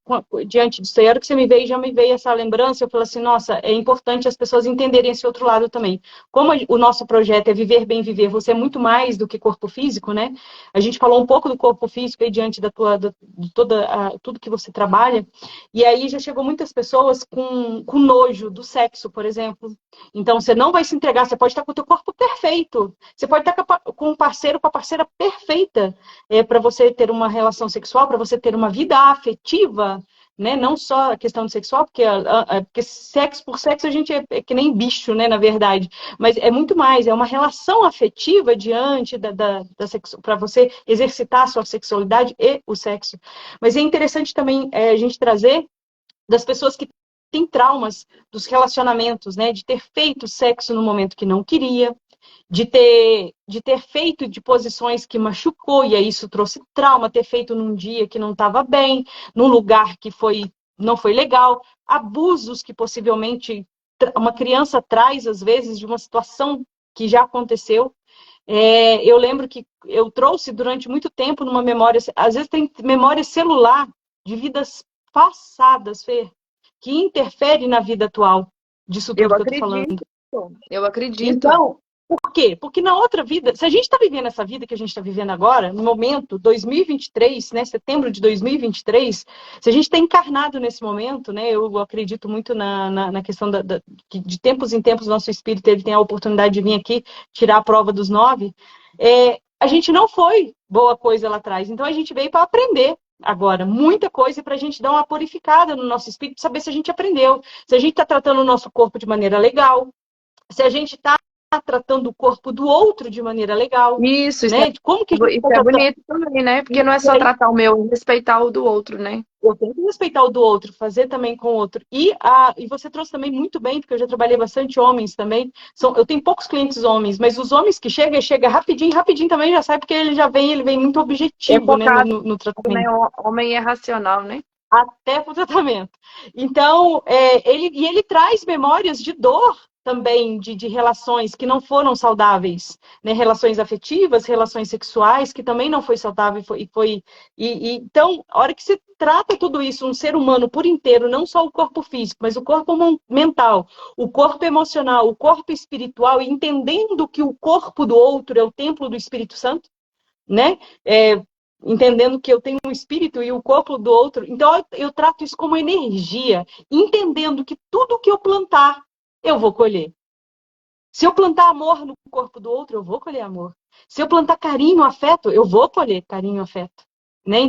diante disso? A hora que você me veio, já me veio essa lembrança, eu falei assim, nossa, é importante as pessoas entenderem esse outro lado também. Como o nosso projeto é Viver Bem Viver, você é muito mais do que corpo físico, né? A gente falou um pouco do corpo físico aí diante de tudo que você trabalha, e aí já chegou muitas pessoas com nojo do sexo, por exemplo. Então, você não vai se entregar, você pode estar com o teu corpo perfeito, você pode estar com um parceiro, com a parceira perfeita, para você ter uma relação sexual, para você ter uma vida afetiva, né? Não só a questão sexual, porque sexo por sexo a gente é que nem bicho, né? Na verdade, mas é muito mais, é uma relação afetiva diante da sexo, para você exercitar a sua sexualidade e o sexo. Mas é interessante também a gente trazer das pessoas que têm traumas dos relacionamentos, né? De ter feito sexo no momento que não queria, de ter feito de posições que machucou, e aí isso trouxe trauma, ter feito num dia que não estava bem, num lugar que não foi legal, abusos que possivelmente uma criança traz, às vezes, de uma situação que já aconteceu. Eu lembro que eu trouxe durante muito tempo numa memória, às vezes tem memória celular de vidas passadas, Fer, que interfere na vida atual disso tudo que eu estou falando.
Eu acredito.
Então, por quê? Porque na outra vida, se a gente está vivendo essa vida que a gente está vivendo agora, no momento 2023, né, setembro de 2023, se a gente está encarnado nesse momento, né, eu acredito muito na questão que de tempos em tempos o nosso espírito ele tem a oportunidade de vir aqui tirar a prova dos 9, a gente não foi boa coisa lá atrás, então a gente veio para aprender. Agora, muita coisa para a gente dar uma purificada no nosso espírito, saber se a gente aprendeu, se a gente está tratando o nosso corpo de maneira legal, se a gente está tratando o corpo do outro de maneira legal.
Isso
né? Como que
isso é bonito também, né? Porque não é só tratar o meu, respeitar o do outro, né?
Eu tenho que respeitar o do outro, fazer também com o outro. E você trouxe também muito bem, porque eu já trabalhei bastante homens também. Eu tenho poucos clientes homens, mas os homens que chega rapidinho também já sai, porque ele vem muito objetivo, né, no tratamento.
Homem é racional, né?
Até para o tratamento. Então, ele traz memórias de dor também, de relações que não foram saudáveis, né? Relações afetivas, relações sexuais, que também não foi saudável. Então, a hora que você trata tudo isso, um ser humano por inteiro, não só o corpo físico, mas o corpo mental, o corpo emocional, o corpo espiritual, e entendendo que o corpo do outro é o templo do Espírito Santo, né? Entendendo que eu tenho um espírito e o corpo do outro. Então, eu trato isso como energia, entendendo que tudo que eu plantar eu vou colher. Se eu plantar amor no corpo do outro, eu vou colher amor. Se eu plantar carinho, afeto, eu vou colher carinho, afeto. Né?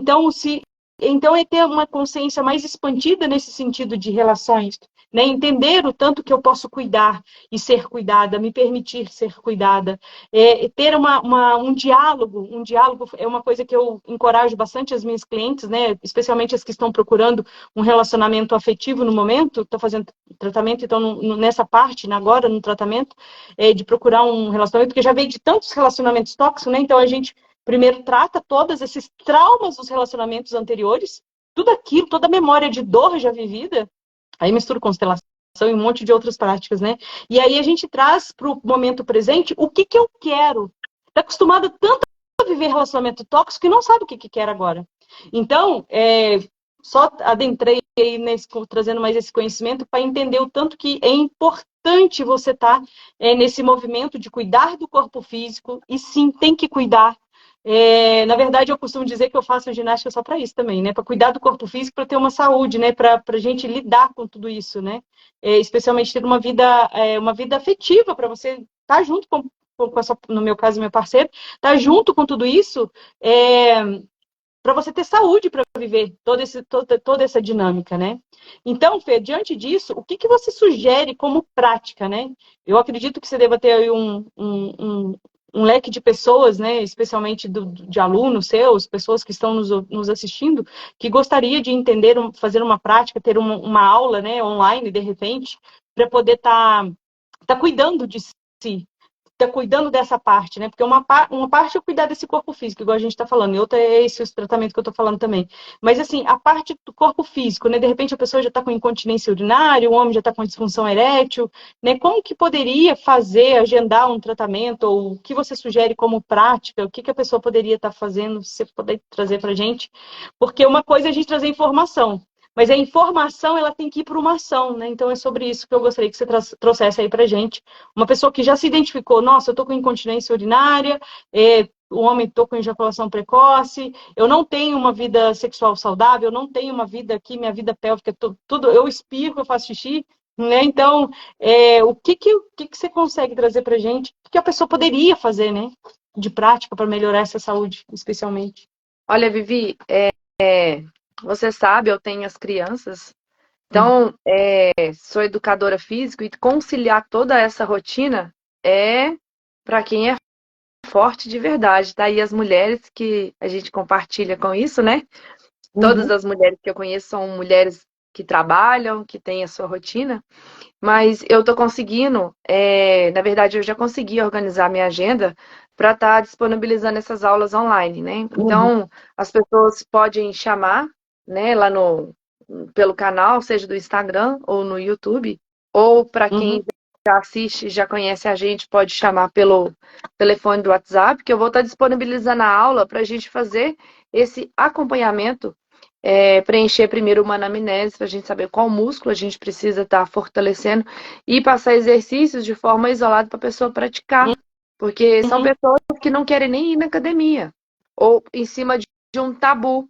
Então é ter uma consciência mais expandida nesse sentido de relações, né? Entender o tanto que eu posso cuidar e ser cuidada, me permitir ser cuidada, ter um diálogo é uma coisa que eu encorajo bastante as minhas clientes, né? Especialmente as que estão procurando um relacionamento afetivo no momento, estou fazendo tratamento, então nessa parte, agora no tratamento, de procurar um relacionamento, porque já veio de tantos relacionamentos tóxicos, né? Então a gente primeiro trata todos esses traumas dos relacionamentos anteriores, tudo aquilo, toda a memória de dor já vivida, aí mistura constelação e um monte de outras práticas, né? E aí a gente traz para o momento presente o que eu quero. Está acostumado tanto a viver relacionamento tóxico que não sabe o que quer agora. Então, só adentrei aí trazendo mais esse conhecimento para entender o tanto que é importante você estar nesse movimento de cuidar do corpo físico, e sim, tem que cuidar. Na verdade, eu costumo dizer que eu faço ginástica só para isso também, né? Para cuidar do corpo físico, para ter uma saúde, né? Para a gente lidar com tudo isso, né? Especialmente ter uma vida afetiva, para você estar junto no meu caso, meu parceiro, estar junto com tudo isso, para você ter saúde para viver toda essa dinâmica, né? Então, Fê, diante disso, o que você sugere como prática, né? Eu acredito que você deva ter aí um leque de pessoas, né, especialmente de alunos seus, pessoas que estão nos assistindo, que gostaria de entender, fazer uma prática, ter uma aula, né, online, de repente, para poder tá cuidando de si, tá cuidando dessa parte, né? Porque uma parte é cuidar desse corpo físico, igual a gente está falando, e outra é esse tratamento que eu estou falando também. Mas, assim, a parte do corpo físico, né? De repente a pessoa já está com incontinência urinária, o homem já está com disfunção erétil, né? Como que poderia fazer, agendar um tratamento, ou o que você sugere como prática, o que a pessoa poderia estar fazendo, se você puder trazer para a gente? Porque uma coisa é a gente trazer informação, mas a informação, ela tem que ir para uma ação, né? Então é sobre isso que eu gostaria que você trouxesse aí para gente. Uma pessoa que já se identificou, nossa, eu tô com incontinência urinária, o homem tô com ejaculação precoce, eu não tenho uma vida sexual saudável, eu não tenho uma vida aqui, minha vida pélvica, tudo, eu espirro, eu faço xixi, né? Então, o que você consegue trazer pra gente? O que a pessoa poderia fazer, né? De prática para melhorar essa saúde, especialmente.
Olha, Vivi, você sabe, eu tenho as crianças, então sou educadora física e conciliar toda essa rotina é para quem é forte de verdade, tá? E as mulheres que a gente compartilha com isso, né? Todas as mulheres que eu conheço são mulheres que trabalham, que têm a sua rotina, mas eu tô conseguindo, na verdade, eu já consegui organizar minha agenda para estar disponibilizando essas aulas online, né? Então, as pessoas podem chamar, né, lá pelo canal, seja do Instagram ou no YouTube, ou para quem já assiste, já conhece a gente, pode chamar pelo telefone do WhatsApp, que eu vou estar disponibilizando a aula para a gente fazer esse acompanhamento, preencher primeiro uma anamnese, para a gente saber qual músculo a gente precisa estar fortalecendo e passar exercícios de forma isolada para a pessoa praticar. Porque são pessoas que não querem nem ir na academia, ou em cima de um tabu,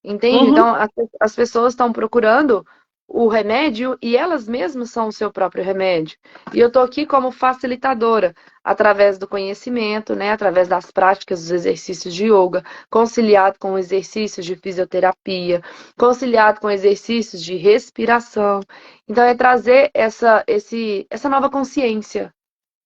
entende? Então, as pessoas estão procurando o remédio e elas mesmas são o seu próprio remédio. E eu estou aqui como facilitadora, através do conhecimento, né? Através das práticas dos exercícios de yoga, conciliado com exercícios de fisioterapia, conciliado com exercícios de respiração. Então, é trazer essa nova consciência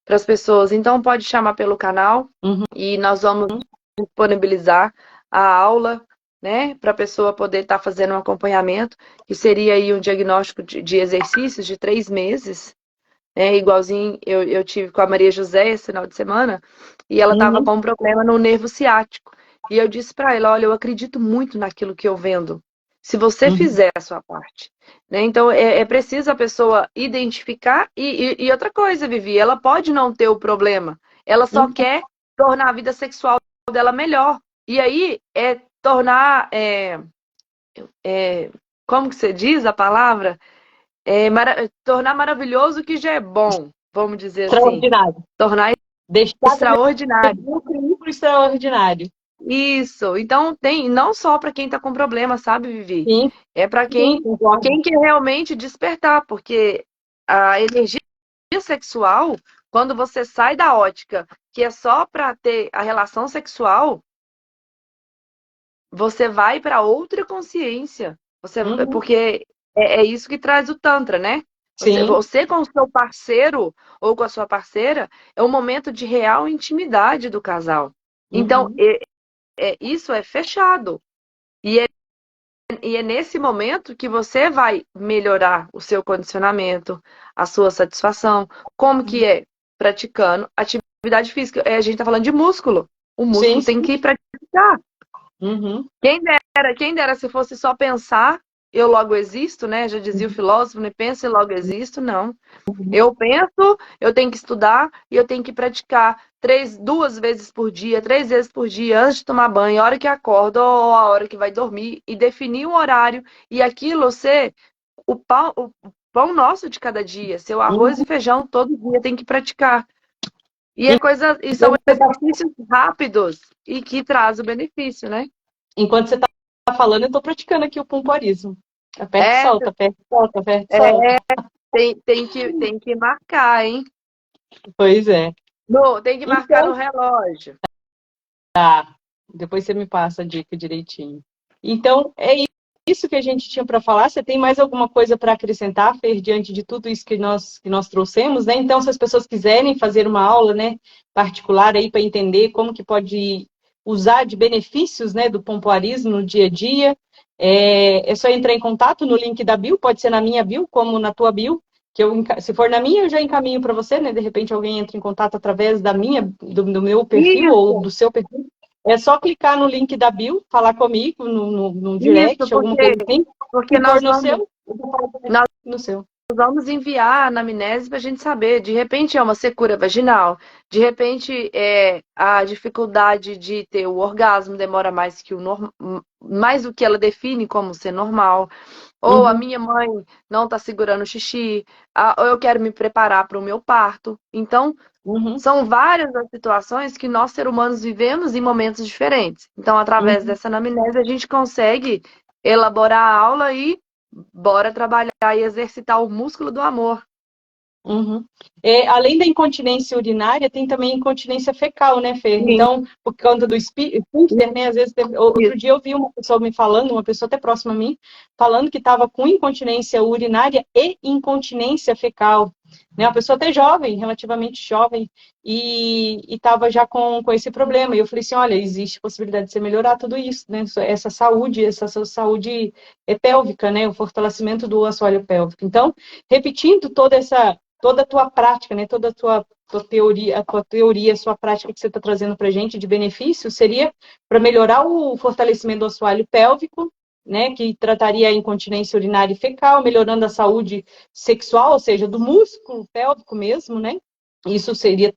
para as pessoas. Então, pode chamar pelo canal e nós vamos disponibilizar a aula, né, para a pessoa poder estar fazendo um acompanhamento, que seria aí um diagnóstico de exercícios de 3 meses, né, igualzinho eu tive com a Maria José esse final de semana, e ela estava com um problema no nervo ciático. E eu disse para ela, olha, eu acredito muito naquilo que eu vendo, se você fizer a sua parte. Né? Então, é preciso a pessoa identificar, e outra coisa, Vivi, ela pode não ter o problema, ela só quer tornar a vida sexual dela melhor. E aí, tornar, como que você diz a palavra? Tornar maravilhoso o que já é bom, vamos dizer assim.
Extraordinário.
Tornar extraordinário.
Extraordinário.
Isso. Então, tem não só para quem está com problema, sabe, Vivi?
Sim.
É para quem quer realmente despertar, porque a energia sexual, quando você sai da ótica que é só para ter a relação sexual, você vai para outra consciência.
Uhum.
Porque é isso que traz o Tantra, né?
Sim.
Você com o seu parceiro ou com a sua parceira é um momento de real intimidade do casal. Então,
Uhum.
isso é fechado. E é nesse momento que você vai melhorar o seu condicionamento, a sua satisfação. Como que é? Praticando atividade física. A gente está falando de músculo. O
Sim,
músculo tem
sim.
que praticar.
Uhum.
Quem dera se fosse só pensar, eu logo existo, né? Já dizia o filósofo, né? Pensa e logo existo. Não. Eu penso, eu tenho que estudar e eu tenho que praticar 2 vezes por dia, 3 vezes por dia, antes de tomar banho, a hora que acorda ou a hora que vai dormir, e definir um horário. E aquilo ser o pão nosso de cada dia, seu arroz e
Uhum.
feijão todo dia tem que praticar.
E
E são
Enquanto você tá,
exercícios rápidos e que traz o benefício, né?
enquanto você tá falando, eu tô praticando aqui o pompoarismo. Aperta e
É,
solta, aperta e solta, aperta e
é,
solta.
tem que marcar, hein?
Pois é.
Tem que marcar no
Então,
relógio.
tá. Depois você me passa a dica direitinho. Então, é isso que a gente tinha para falar. Você tem mais alguma coisa para acrescentar, Fer, diante de tudo isso que nós trouxemos, né? Então, se as pessoas quiserem fazer uma aula, né, particular aí para entender como que pode usar de benefícios, né, do pompoarismo no dia a dia, é só entrar em contato no link da bio, pode ser na minha bio, como na tua bio, que se for na minha, eu já encaminho para você, né? De repente alguém entra em contato através do meu perfil ou
Isso,
do seu perfil. É só clicar no link da bio, falar comigo no
isso,
direct, alguma coisa assim.
porque
Se for
nós
no
vamos,
seu, eu vou falar também
nós
no seu.
vamos enviar a anamnese para a gente saber. De repente é uma secura vaginal, de repente a dificuldade de ter o orgasmo demora mais do que ela define como ser normal. Ou a
Uhum,
minha mãe não está segurando o xixi, ou eu quero me preparar para o meu parto. Então,
uhum,
são várias as situações que nós, seres humanos, vivemos em momentos diferentes. Então, através
uhum.
dessa anamnese, a gente consegue elaborar a aula e bora trabalhar e exercitar o músculo do amor.
Uhum. Além da incontinência urinária, tem também incontinência fecal, né, Fer?
Sim,
Então, por conta do esfíncter, né, às vezes, outro dia eu vi uma pessoa me falando, uma pessoa até próxima a mim, falando que estava com incontinência urinária e incontinência fecal, né, uma pessoa até jovem, relativamente jovem, e estava já com esse problema. E eu falei assim, olha, existe possibilidade de você melhorar tudo isso, né, essa saúde pélvica, né, o fortalecimento do assoalho pélvico. Então, repetindo toda a tua prática, né, toda a tua teoria, a sua prática que você está trazendo para a gente de benefício, seria para melhorar o fortalecimento do assoalho pélvico, né, que trataria a incontinência urinária e fecal, melhorando a saúde sexual, ou seja, do músculo pélvico mesmo, né? Isso seria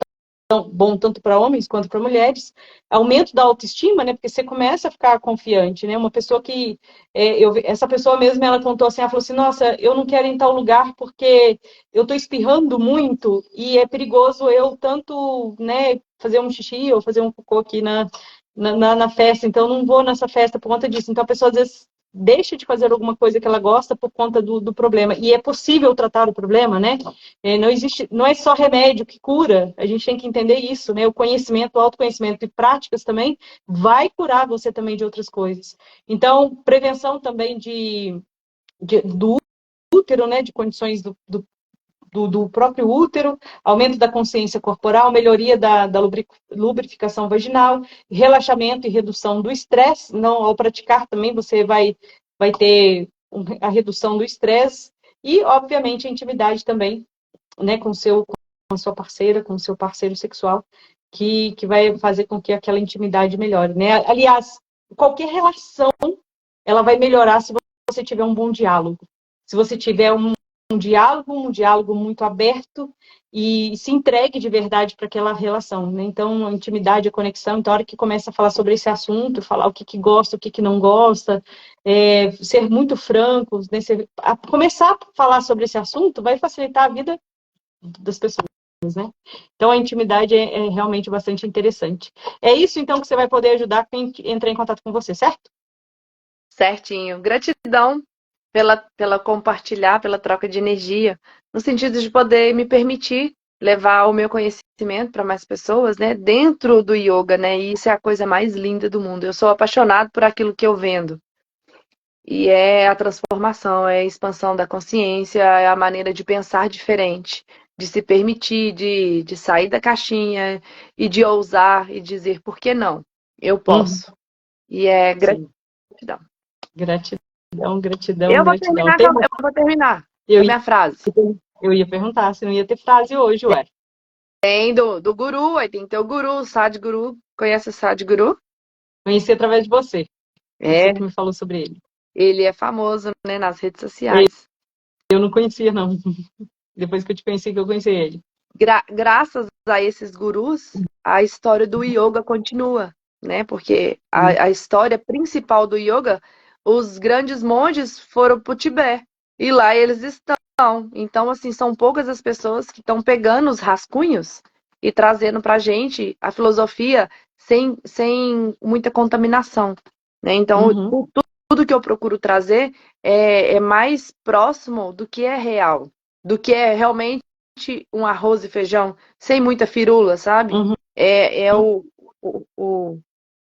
bom tanto para homens quanto para mulheres, aumento da autoestima, né? Porque você começa a ficar confiante, né? Uma pessoa que essa pessoa mesmo, ela contou assim, ela falou assim, nossa, eu não quero ir em tal lugar porque eu estou espirrando muito e é perigoso eu tanto, né, fazer um xixi ou fazer um cocô aqui na festa, então não vou nessa festa por conta disso. Então a pessoa às vezes deixa de fazer alguma coisa que ela gosta por conta do problema. E é possível tratar o problema, né? Não existe, não é só remédio que cura, a gente tem que entender isso, né? O conhecimento, o autoconhecimento e práticas também vai curar você também de outras coisas. Então, prevenção também do útero, né? De condições do próprio útero, aumento da consciência corporal, melhoria da lubrificação vaginal, relaxamento e redução do estresse. Não, ao praticar também você vai ter a redução do estresse e, obviamente, a intimidade também, né, com a sua parceira, com o seu parceiro sexual, que vai fazer com que aquela intimidade melhore, né? Aliás, qualquer relação, ela vai melhorar se você tiver um bom diálogo. Se você tiver um diálogo muito aberto e se entregue de verdade para aquela relação, né? Então, a intimidade, a conexão, então, a hora que começa a falar sobre esse assunto, falar o que gosta, o que não gosta, ser muito franco, né? Começar a falar sobre esse assunto vai facilitar a vida das pessoas, né? Então, a intimidade é realmente bastante interessante. É isso, então, que você vai poder ajudar quem entrar em contato com você, certo?
Certinho. Gratidão pela compartilhar, pela troca de energia. no sentido de poder me permitir levar o meu conhecimento para mais pessoas, né, dentro do yoga, né? E isso é a coisa mais linda do mundo. Eu sou apaixonado por aquilo que eu vendo. E é a transformação, é a expansão da consciência, é a maneira de pensar diferente, de se permitir, de sair da caixinha e de ousar e dizer por que não? Eu
Uhum.
posso. E é
Sim.
gratidão.
Gratidão, gratidão,
Eu vou
gratidão.
terminar,
Tem uma...
eu vou terminar
eu,
a
ia,
minha frase.
eu ia perguntar se não ia ter frase hoje, ué.
Tem do guru, aí tem que ter o guru, o Sadhguru. Conhece o Sadhguru?
Conheci através de você. Você que
É,
me falou sobre ele.
ele é famoso, né, nas redes sociais.
Eu não conhecia, não. Depois que eu te conheci, que eu conheci ele.
Graças a esses gurus, a história do yoga continua, né? Porque a história principal do yoga, os grandes monges foram para o Tibete e lá eles estão. Então, assim, são poucas as pessoas que estão pegando os rascunhos e trazendo para a gente a filosofia sem muita contaminação, né? Então,
Uhum,
tudo que eu procuro trazer é mais próximo do que é real, do que é realmente um arroz e feijão sem muita firula, sabe?
uhum,
É o, o,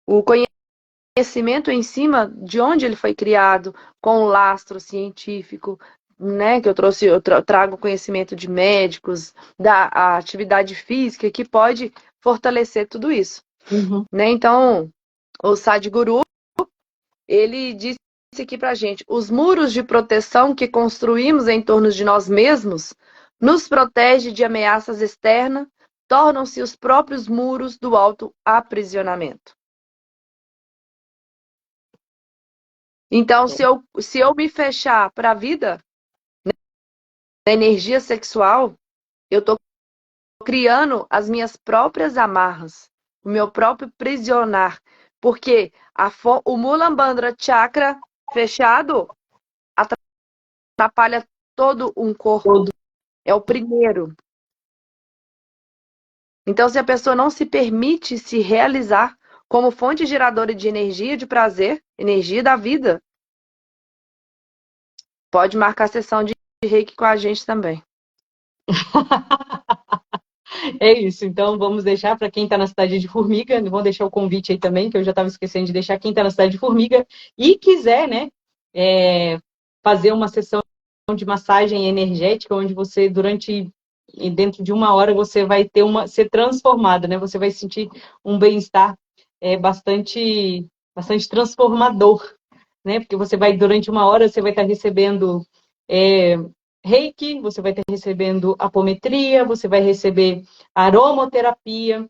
o conhecimento em cima de onde ele foi criado, com o lastro científico, né? Que eu trouxe, trago conhecimento de médicos, da a atividade física que pode fortalecer tudo isso,
uhum.
né? Então, o Sadhguru, ele disse aqui pra gente, os muros de proteção que construímos em torno de nós mesmos nos protege de ameaças externas, tornam-se os próprios muros do autoaprisionamento. Então, se eu me fechar para a vida, na energia sexual, eu estou criando as minhas próprias amarras, o meu próprio prisionar. Porque o Mulambandra Chakra fechado atrapalha todo um corpo.
Todo.
É o primeiro. Então, se a pessoa não se permite se realizar como fonte geradora de energia, de prazer, energia da vida, pode marcar a sessão de reiki com a gente também.
É isso, então vamos deixar para quem está na cidade de Formiga, vou deixar o convite aí também, que eu já estava esquecendo de deixar quem está na cidade de Formiga e quiser, né, fazer uma sessão de massagem energética, onde você, dentro de uma hora, você vai ser transformada, né, você vai sentir um bem-estar bastante transformador, né, porque você vai, durante uma hora, você vai estar recebendo é, reiki, você vai estar recebendo apometria, você vai receber aromoterapia,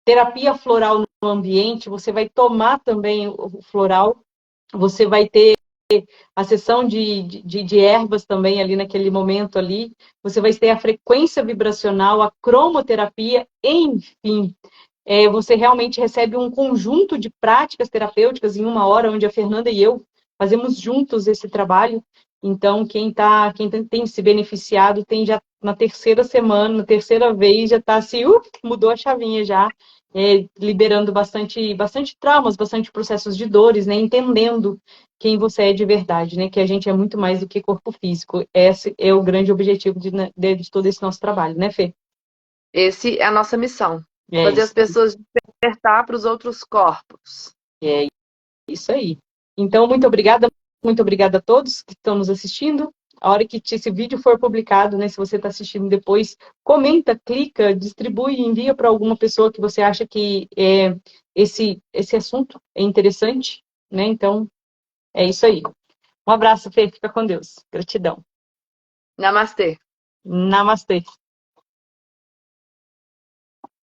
terapia floral no ambiente, você vai tomar também o floral, você vai ter a sessão de ervas também ali naquele momento ali, você vai ter a frequência vibracional, a cromoterapia, enfim. Você realmente recebe um conjunto de práticas terapêuticas em uma hora, onde a Fernanda e eu fazemos juntos esse trabalho. Então, quem tem se beneficiado tem já na terceira semana, na terceira vez, já está assim, mudou a chavinha já, liberando bastante traumas, bastante processos de dores, né? Entendendo quem você é de verdade, né? Que a gente é muito mais do que corpo físico. Esse é o grande objetivo de todo esse nosso trabalho, né, Fê?
Essa é a nossa missão.
É
Fazer
isso.
as pessoas despertar para os outros corpos.
É isso aí. Então, muito obrigada a todos que estão nos assistindo. A hora que esse vídeo for publicado, né, se você está assistindo depois, comenta, clica, distribui, envia para alguma pessoa que você acha que esse assunto é interessante, né? Então, é isso aí. Um abraço, Fê, fica com Deus. Gratidão.
Namastê.
Namastê.